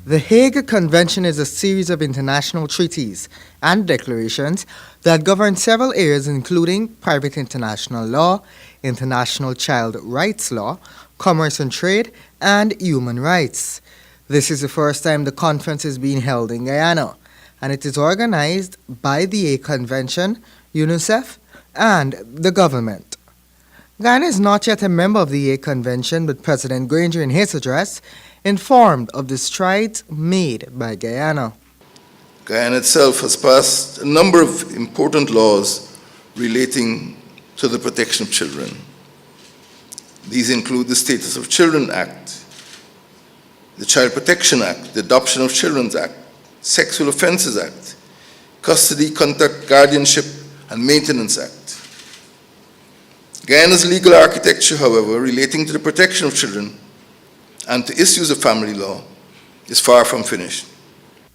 The Hague Convention is a series of international treaties and declarations that govern several areas including private international law, international child rights law, commerce and trade, and human rights. This is the first time the conference is being held in Guyana, and it is organized by the Hague Convention, UNICEF, and the government. Guyana is not yet a member of the Hague Convention, but President Granger in his address informed of the strides made by Guyana. Guyana itself has passed a number of important laws relating to the protection of children. These include the Status of Children Act, the Child Protection Act, the Adoption of Children Act, Sexual Offences Act, Custody, Contact, Guardianship, and Maintenance Act. Guyana's legal architecture, however, relating to the protection of children and to issues of family law is far from finished.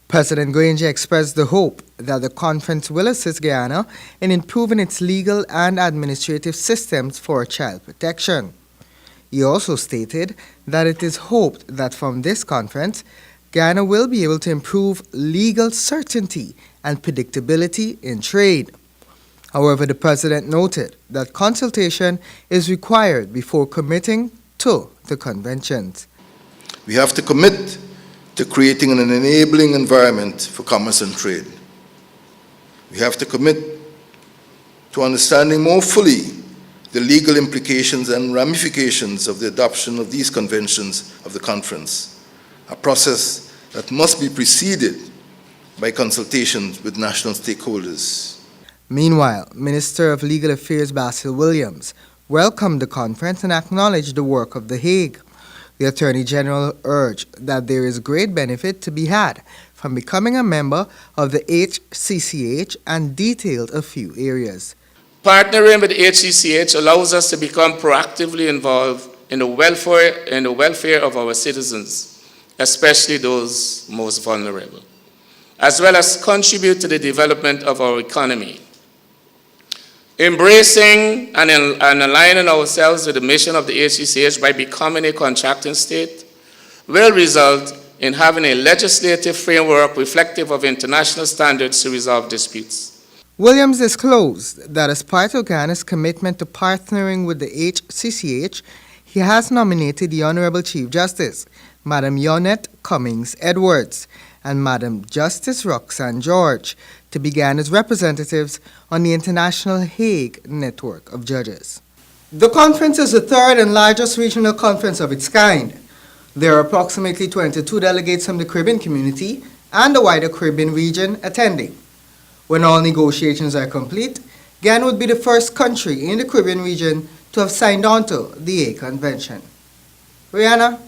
President Granger expressed the hope that the conference will assist Guyana in improving its legal and administrative systems for child protection. He also stated that it is hoped that from this conference, Guyana will be able to improve legal certainty and predictability in trade. However, the president noted that consultation is required before committing to the conventions. We have to commit to creating an enabling environment for commerce and trade. We have to commit to understanding more fully the legal implications and ramifications of the adoption of these conventions of the conference, a process that must be preceded by consultations with national stakeholders. Meanwhile, Minister of Legal Affairs BASIL Williams welcomed the conference and acknowledged the work of The Hague. The Attorney General urged that there is great benefit to be had from becoming a member of the HCCH and detailed a few areas. Partnering with the HCCH allows us to become proactively involved in the welfare of our citizens, especially those most vulnerable, as well as contribute to the development of our economy. Embracing and aligning ourselves with the mission of the HCCH by becoming a contracting state will result in having a legislative framework reflective of international standards to resolve disputes. Williams disclosed that as part of Guyana's commitment to partnering with the HCCH, he has nominated the Honorable Chief Justice, Madam Yonette Cummings Edwards, and Madam Justice Roxanne George to be Guyana's representatives on the International Hague Network of Judges. The conference is the third and largest regional conference of its kind. There are approximately 22 delegates from the Caribbean community and the wider Caribbean region attending. When all negotiations are complete, Guyana would be the first country in the Caribbean region to have signed on to the Hague Convention. BRYAN.